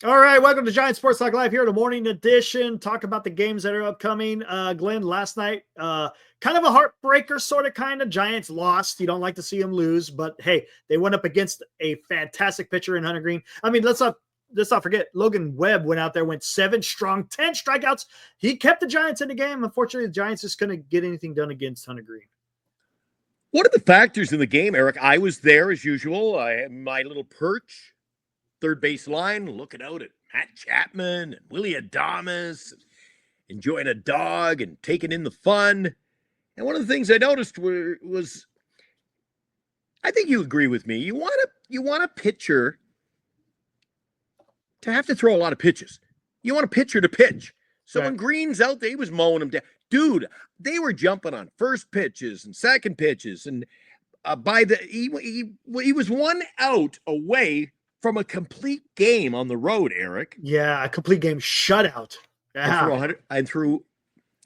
All right, welcome to Giant Sports Talk Live here, the morning edition. Talk about the games that are upcoming. Glenn, last night, kind of a heartbreaker, sort of, kind of. Giants lost. You don't like to see them lose, but hey, they went up against a fantastic pitcher in Hunter Green. I mean, let's not forget, Logan Webb went out there, went 7 strong, 10 strikeouts. He kept the Giants in the game. Unfortunately, the Giants just couldn't get anything done against Hunter Green. What are the factors in the game, Eric? I was there as usual. I had my little perch, third base line, looking out at Matt Chapman and Willie Adames, enjoying a dog and taking in the fun. And one of the things I noticed was, I think you agree with me. You want a pitcher to have to throw a lot of pitches. You want a pitcher to pitch. So when Green's out there, he was mowing them down. Dude, they were jumping on first pitches and second pitches, and he was 1 out away from a complete game on the road, Eric. Yeah, a complete game shutout. Yeah. I threw,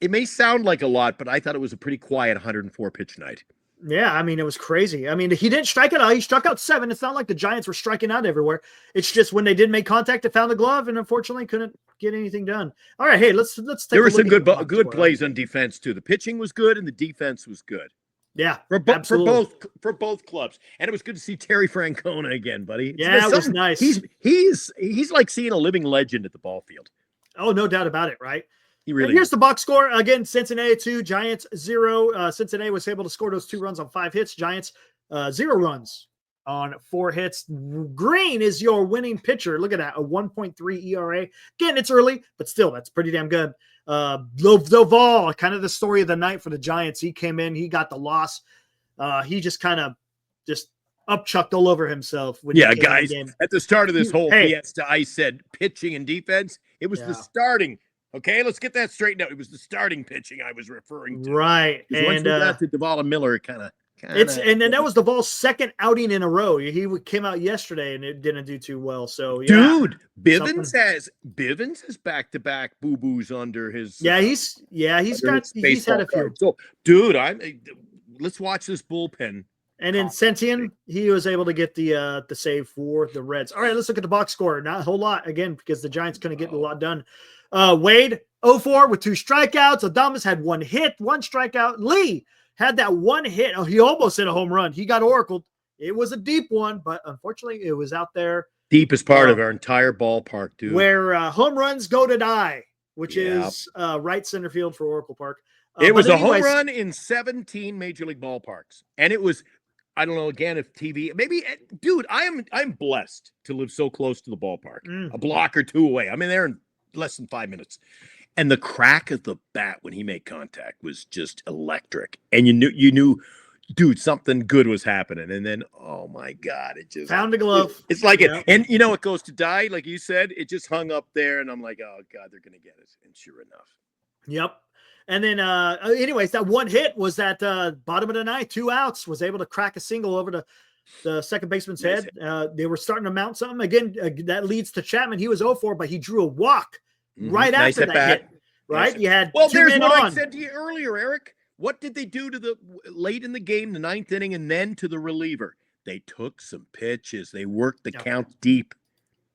it may sound like a lot, but I thought it was a pretty quiet 104 pitch night. Yeah, I mean, it was crazy. I mean, he didn't strike it out. He struck out 7. It's not like the Giants were striking out everywhere. It's just when they did make contact, it found the glove, and unfortunately couldn't get anything done. All right, hey, let's take there were some good plays on defense too. The pitching was good and the defense was good. Yeah, for both clubs, and it was good to see Terry Francona again, buddy. Yeah, it was nice. He's like seeing a living legend at the ball field. Oh, no doubt about it, right? He really. And here's the box score again: Cincinnati 2, Giants 0. Cincinnati was able to score those 2 runs on 5 hits. Giants 0 runs on 4 hits. Green is your winning pitcher. Look at that, a 1.3 ERA. Again, it's early, but still, that's pretty damn good. Doval, kind of the story of the night for the Giants. He came in, he got the loss. He just kind of upchucked all over himself. Yeah, guys, at the start of this whole fiesta, I said pitching and defense. It was the starting. Okay, let's get that straightened out. It was the starting pitching I was referring to. Right. And once we got to Doval and Miller, kind of. And then that was Doval's second outing in a row. He came out yesterday and it didn't do too well. So dude, Bivens has back-to-back boo-boos under his. He's had a few. So, dude, let's watch this bullpen. And in Sentien, he was able to get the save for the Reds. All right, let's look at the box score. Not a whole lot again because the Giants couldn't get a lot done. Wade 0-4 with 2 strikeouts. Adames had 1 hit, 1 strikeout. Lee had that 1 hit. Oh, he almost hit a home run. He got oracled. It was a deep one, but unfortunately, it was out there. Deepest part of our entire ballpark, dude. Where home runs go to die, which is right center field for Oracle Park. It was a home run in 17 major league ballparks, and it was. I don't know, again, if TV, maybe, dude, I'm blessed to live so close to the ballpark, a block or 2 away. I'm in there in less than 5 minutes. And the crack of the bat when he made contact was just electric. And you knew, dude, something good was happening. And then, oh my God, it just found the glove. It's like it. And you know, it goes to die, like you said, it just hung up there. And I'm like, oh God, they're going to get it. And sure enough. Yep. And then, anyways, that 1 hit was that bottom of the ninth, 2 outs, was able to crack a single over the second baseman's head. They were starting to mount something. Again, that leads to Chapman. He was 0-4, but he drew a walk right after that hit. Right? You had there's what I said to you earlier, Eric. What did they do to the late in the game, the 9th inning, and then to the reliever? They took some pitches. They worked the count deep.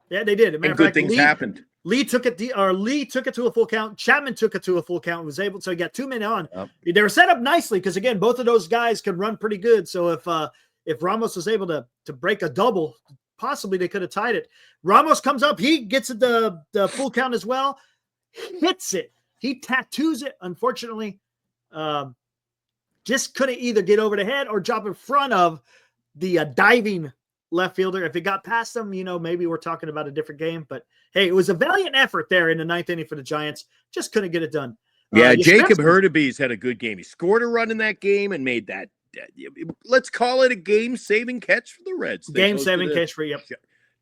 Yeah, they did. And good things happened. Lee took it to a full count. Chapman took it to a full count. Was able, so he got 2 men on. They were set up nicely because again, both of those guys could run pretty good. So if Ramos was able to break a double, possibly they could have tied it. Ramos comes up, he gets the full count as well, hits it. He tattoos it. Unfortunately, just couldn't either get over the head or drop in front of the diving left fielder. If it got past them, maybe we're talking about a different game. But hey, it was a valiant effort there in the 9th inning for the Giants. Just couldn't get it done. Yeah, Jacob Hurtebys had a good game. He scored a run in that game and made that. Let's call it a game-saving catch for the Reds. Game-saving catch for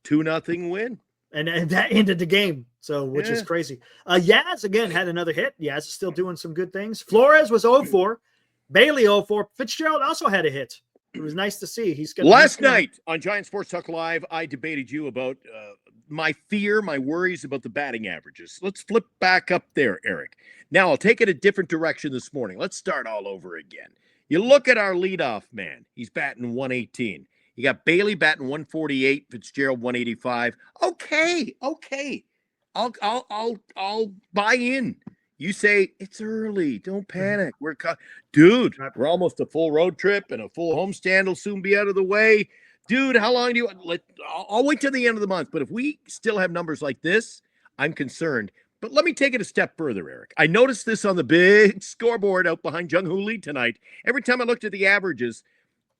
2-0 win. And that ended the game, which is crazy. Yaz, again, had another hit. Yaz is still doing some good things. Flores was 0-4. Bailey 0-4. Fitzgerald also had a hit. It was nice to see. Last night on Giant Sports Talk Live, I debated you about my worries about the batting averages. Let's flip back up there, Eric. Now, I'll take it a different direction this morning. Let's start all over again. You look at our leadoff man. He's batting 118. You got Bailey batting 148, Fitzgerald 185. Okay. I'll buy in. You say it's early. Don't panic. Dude, Right. we're almost a full road trip and a full homestand will soon be out of the way. Dude, how long do you I'll wait till the end of the month. But if we still have numbers like this, I'm concerned. But let me take it a step further, Eric. I noticed this on the big scoreboard out behind Jung Hoo Lee tonight. Every time I looked at the averages,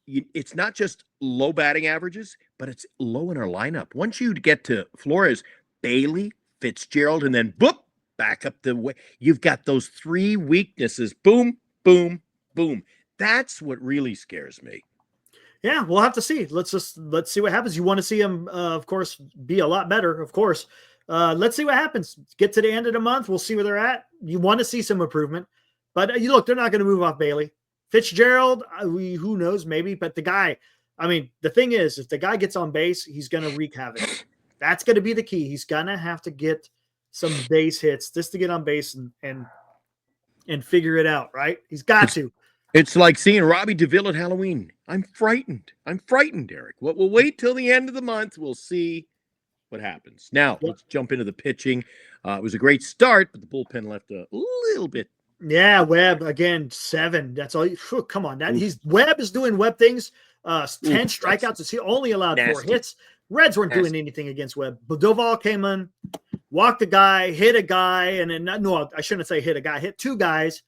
it's not just low batting averages, but it's low in our lineup. Once you get to Flores, Bailey, Fitzgerald, and then boop, back up the way. You've got those three weaknesses. Boom, boom, boom. That's what really scares me. Yeah, we'll have to see. Let's see what happens. You want to see him, of course, be a lot better, of course. Let's see what happens. Get to the end of the month. We'll see where they're at. You want to see some improvement. But you look, they're not going to move off Bailey. Fitzgerald, who knows, maybe. But the guy, I mean, the thing is, if the guy gets on base, he's going to wreak havoc. That's going to be the key. He's going to have to get some base hits just to get on base and figure it out, right? He's got to. It's like seeing Robbie DeVille at Halloween. I'm frightened, Eric. We'll wait till the end of the month. We'll see what happens. Now, let's jump into the pitching. It was a great start, but the bullpen left a little bit. Yeah, Webb, again, 7. That's all. Come on. Webb is doing Webb things. 10 strikeouts. He only allowed 4 hits. Reds weren't doing anything against Webb. But Doval came in, walked a guy, hit a guy, and then I shouldn't say hit a guy, hit 2 guys.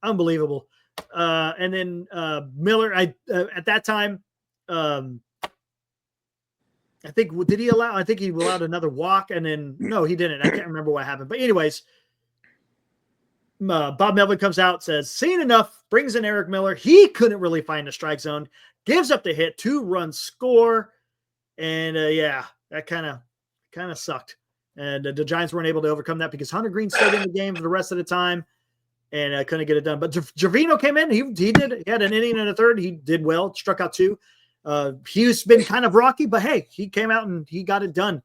Unbelievable. And then Miller, at that time, I think he allowed another walk, and then no, he didn't. I can't remember what happened. But anyways, Bob Melvin comes out, says, seen enough, brings in Eric Miller. He couldn't really find the strike zone, gives up the hit, 2-run score. And that kind of sucked. And the Giants weren't able to overcome that because Hunter Green stayed in the game for the rest of the time and couldn't get it done. But Gervino came in. He had an inning and a third. He did well, struck out 2. He's been kind of rocky, but hey, he came out and he got it done.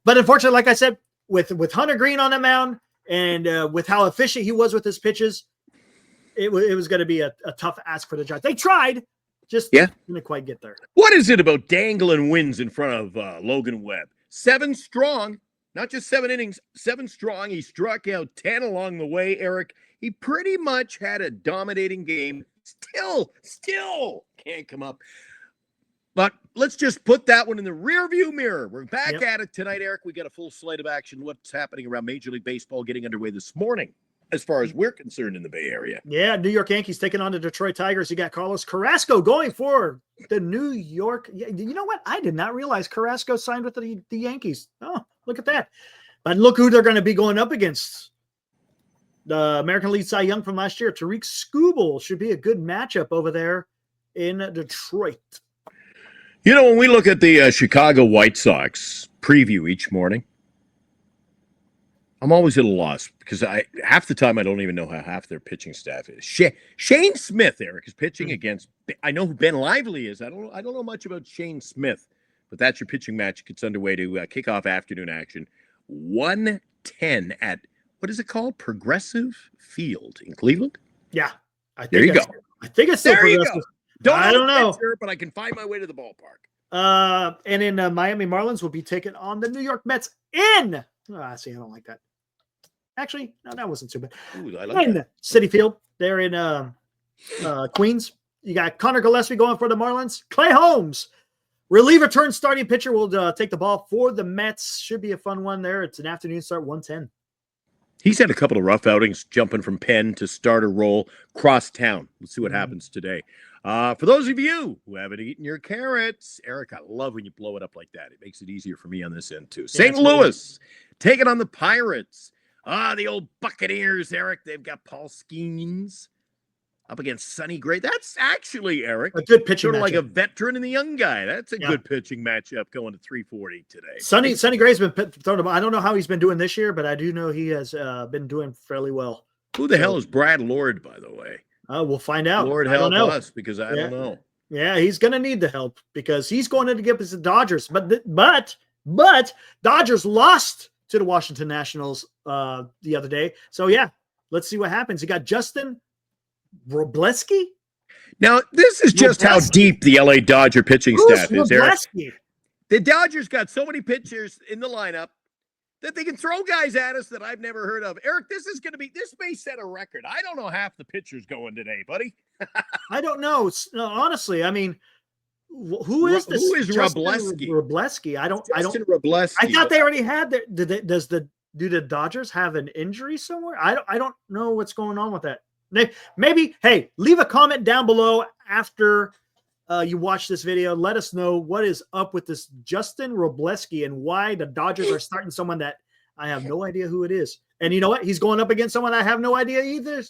But unfortunately, like I said, with Hunter Green on the mound and with how efficient he was with his pitches, it was going to be a tough ask for the Giants. They tried, just didn't quite get there. What is it about dangling wins in front of Logan Webb? 7 strong, not just 7 innings, 7 strong. He struck out 10 along the way, Eric. He pretty much had a dominating game. Still can't come up. But let's just put that one in the rearview mirror. We're back at it tonight, Eric. We got a full slate of action. What's happening around Major League Baseball getting underway this morning, as far as we're concerned in the Bay Area. Yeah, New York Yankees taking on the Detroit Tigers. You got Carlos Carrasco going for the New York. You know what? I did not realize Carrasco signed with the Yankees. Oh, look at that. But look who they're going to be going up against. The American League Cy Young from last year, Tariq Skubal, should be a good matchup over there in Detroit. You know, when we look at the Chicago White Sox preview each morning, I'm always at a loss because half the time I don't even know how half their pitching staff is. Shane Smith, Eric, is pitching against. I know who Ben Lively is. I don't know much about Shane Smith, but that's your pitching match. Gets underway to kick off afternoon action. 1:10 at what is it called? Progressive Field in Cleveland. Yeah, there you go. I think it's still Progressive. I don't know, pitcher, but I can find my way to the ballpark. And in Miami Marlins will be taking on the New York Mets in. See, I don't like that. Actually, no, that wasn't too bad. Ooh, I like that. Citi Field, they're in Queens. You got Connor Gillespie going for the Marlins. Clay Holmes, reliever turned starting pitcher, will take the ball for the Mets. Should be a fun one there. It's an afternoon start, 1:10. He's had a couple of rough outings, jumping from pen to starter role cross town. Let's see what happens today. For those of you who haven't eaten your carrots, Eric, I love when you blow it up like that. It makes it easier for me on this end, too. St. Louis taking on the Pirates. The old Buccaneers, Eric. They've got Paul Skeens up against Sonny Gray. That's actually, Eric, a good pitching sort of matchup. like a veteran and the young guy. That's a good pitching matchup going to 340 today. Sonny Gray's been thrown. I don't know how he's been doing this year, but I do know he has been doing fairly well. Who the hell is Brad Lord, by the way? We'll find out. Lord help us, because I don't know. Yeah, he's going to need the help because he's going to give us the Dodgers. But Dodgers lost to the Washington Nationals the other day. So, yeah, let's see what happens. You got Justin Wroblewski. Now, this is just how deep the LA Dodger pitching staff is, Eric. The Dodgers got so many pitchers in the lineup that they can throw guys at us that I've never heard of. Eric, this may set a record. I don't know half the pitchers going today, buddy. I don't know. Honestly, I mean, who is this? Who is Robleski? Robleski. I don't. Robleski. I thought they already had their. Do the Dodgers have an injury somewhere? I don't know what's going on with that. Maybe. Hey, leave a comment down below after you watch this video. Let us know what is up with this Justin Robleski and why the Dodgers are starting someone that I have no idea who it is. And you know what? He's going up against someone I have no idea either.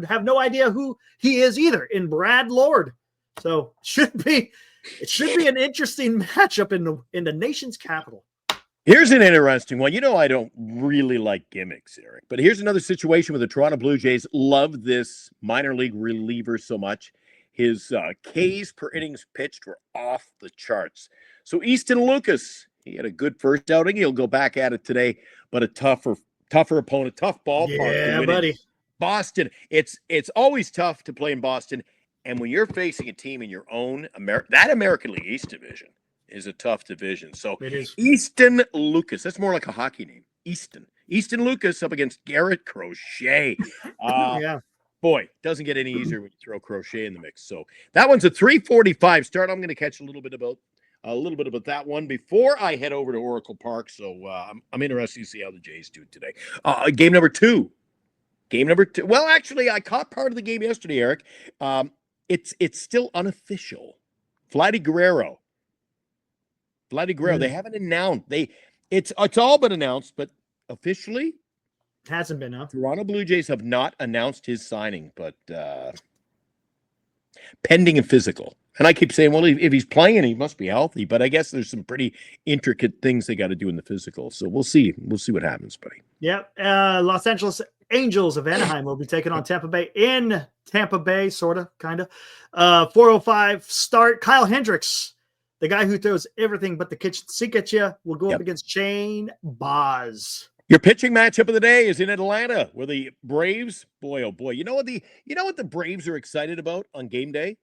Have no idea who he is either. In Brad Lord. So it should be an interesting matchup in the nation's capital. Here's an interesting one. You know, I don't really like gimmicks, Eric, but here's another situation where the Toronto Blue Jays love this minor league reliever so much. His Ks per innings pitched were off the charts. So Easton Lucas, he had a good first outing. He'll go back at it today, but a tougher opponent, tough ballpark. Yeah, buddy. Boston. It's always tough to play in Boston. And when you're facing a team in your own that American League East division is a tough division. So it is. Easton Lucas. That's more like a hockey name. Easton Lucas up against Garrett Crochet. Yeah. Boy, doesn't get any easier when you throw Crochet in the mix. So that one's a 3:45 start. I'm going to catch a little bit about that one before I head over to Oracle Park. So I'm interested to see how the Jays do today. Game number two. Well, actually, I caught part of the game yesterday, Eric. It's still unofficial. Vladdy Guerrero. They haven't announced. It's all been announced, but officially hasn't been. Huh? Toronto Blue Jays have not announced his signing, but pending a physical. And I keep saying, well, if he's playing, he must be healthy. But I guess there's some pretty intricate things they got to do in the physical. So we'll see. We'll see what happens, buddy. Yeah. Los Angeles Angels of Anaheim will be taking on Tampa Bay in Tampa Bay, sort of, kind of. 4:05 start. Kyle Hendricks, the guy who throws everything but the kitchen sink at you, will go up against Shane Baz. Your pitching matchup of the day is in Atlanta, where the Braves, boy, oh boy, you know what the Braves are excited about on game day?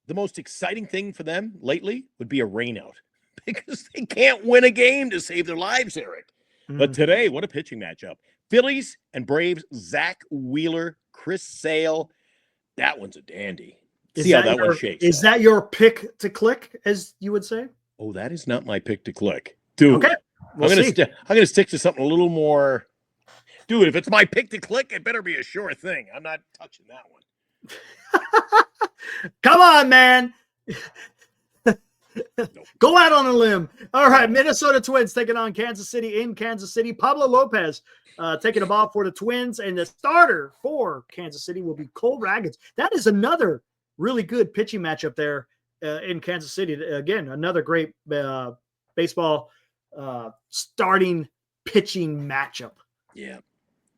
The most exciting thing for them lately would be a rainout because they can't win a game to save their lives, Eric. But today, what a pitching matchup. Phillies and Braves, Zach Wheeler, Chris Sale. That one's a dandy. See how that one shakes. Is that your pick to click, as you would say? Oh, that is not my pick to click. Dude, okay. I'm gonna stick to something a little more. Dude, if it's my pick to click, it better be a sure thing. I'm not touching that one. Come on, man. Nope. Go out on a limb. All right, Minnesota Twins taking on Kansas City in Kansas City. Pablo Lopez taking the ball for the Twins, and the starter for Kansas City will be Cole Ragans. That is another really good pitching matchup there in Kansas City. Again, another great baseball starting pitching matchup. Yeah.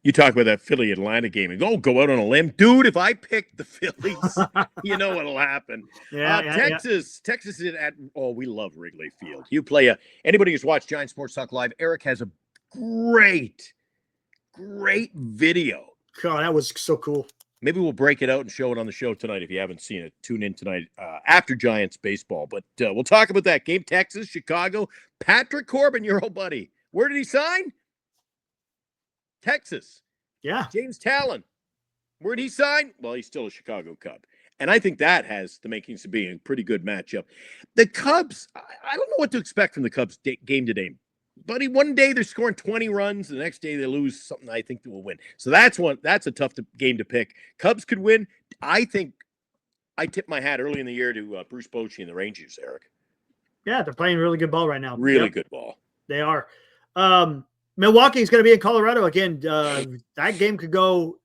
You talk about that Philly-Atlanta game and go out on a limb. Dude, if I pick the Phillies, you know what'll happen. Texas is at, we love Wrigley Field. You play anybody who's watched Giant Sports Talk Live, Eric has a great video. God, that was so cool. Maybe we'll break it out and show it on the show tonight. If you haven't seen it, tune in tonight after Giants baseball. But we'll talk about that game. Texas, Chicago, Patrick Corbin, your old buddy. Where did he sign? Texas. Yeah. James Talon. Where'd he sign? Well, he's still a Chicago Cub. And I think that has the makings of being a pretty good matchup. The Cubs, I don't know what to expect from the Cubs game today. Buddy, one day they're scoring 20 runs. The next day they lose something I think they will win. So that's a tough game to pick. Cubs could win. I think I tipped my hat early in the year to Bruce Bochy and the Rangers, Eric. Yeah, they're playing really good ball right now. Really good ball. They are. Milwaukee's going to be in Colorado again. That game could go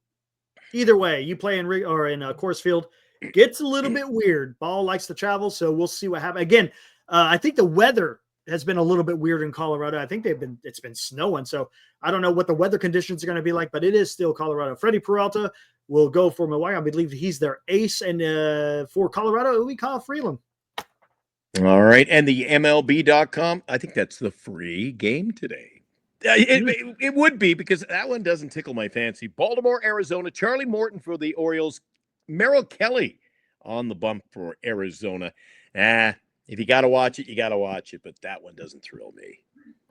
either way. You play in Coors Field. Gets a little bit weird. Ball likes to travel, so we'll see what happens. Again, I think the weather has been a little bit weird in Colorado. I think it's been snowing, so I don't know what the weather conditions are going to be like, but it is still Colorado. Freddie Peralta will go for Milwaukee. I believe he's their ace, and for Colorado, it will be Kyle Freeland. All right, and the MLB.com, I think that's the free game today. It would be because that one doesn't tickle my fancy. Baltimore, Arizona, Charlie Morton for the Orioles, Merrill Kelly on the bump for Arizona. If you got to watch it, you got to watch it, but that one doesn't thrill me.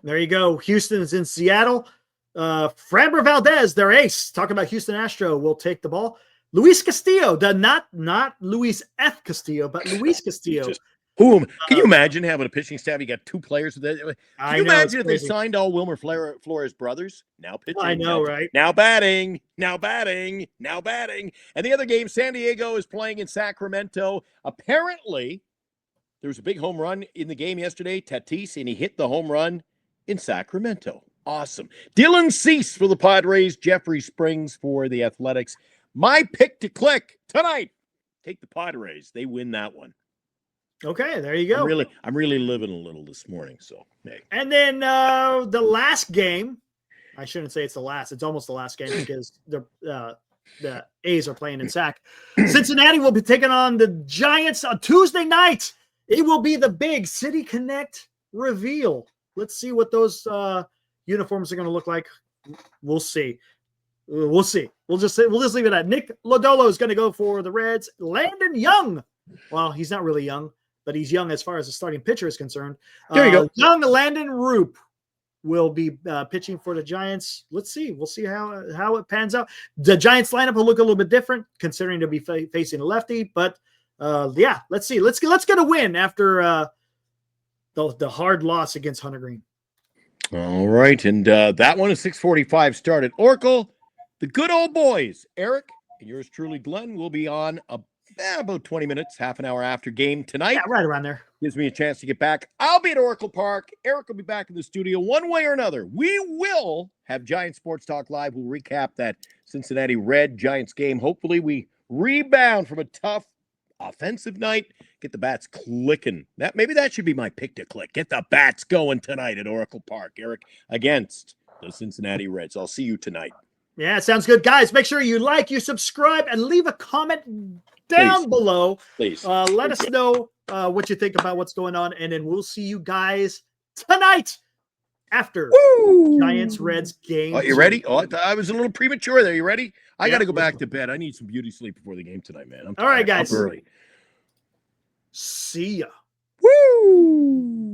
There you go. Houston is in Seattle. Framber Valdez, their ace, talking about Houston Astro, will take the ball. Luis Castillo, not Luis F. Castillo, but Luis Castillo. Can you imagine having a pitching staff? You got two players. Can you imagine if they signed all Wilmer Flores brothers? Now pitching. I know, right? Now batting. And the other game, San Diego is playing in Sacramento. Apparently, there was a big home run in the game yesterday, Tatis, and he hit the home run in Sacramento. Awesome. Dylan Cease for the Padres, Jeffrey Springs for the Athletics. My pick to click tonight. Take the Padres. They win that one. Okay, there you go. I'm really living a little this morning, so hey. And then the last game, I shouldn't say it's the last. It's almost the last game because the A's are playing in Sac. Cincinnati will be taking on the Giants on Tuesday night. It will be the big City Connect reveal. Let's see what those uniforms are going to look like. We'll see. We'll just leave it at Nick Lodolo is going to go for the Reds. Landon Young. Well, he's not really young, but he's young as far as the starting pitcher is concerned. There you go. Young Landon Roop will be pitching for the Giants. Let's see. We'll see how it pans out. The Giants lineup will look a little bit different considering to be facing a lefty, but let's see. Let's get a win after the hard loss against Hunter Green. All right, and that one is 6:45 start at Oracle. The good old boys, Eric and yours truly, Glenn, will be on about 20 minutes, half an hour after game tonight. Yeah, right around there. Gives me a chance to get back. I'll be at Oracle Park. Eric will be back in the studio one way or another. We will have Giant Sports Talk Live. We'll recap that Cincinnati Red Giants game. Hopefully we rebound from a tough offensive night. Get the bats clicking. Maybe that should be my pick to click. Get the bats going tonight at Oracle Park. Eric against the Cincinnati Reds. I'll see you tonight. Yeah, sounds good. Guys, make sure you like, you subscribe, and leave a comment down below. Please. Let us know what you think about what's going on, and then we'll see you guys tonight after Giants-Reds game. Oh, you ready? Oh, I was a little premature there. You ready? I got to go back to bed. I need some beauty sleep before the game tonight, man. I'm tired. All right, guys. Up early. See ya. Woo!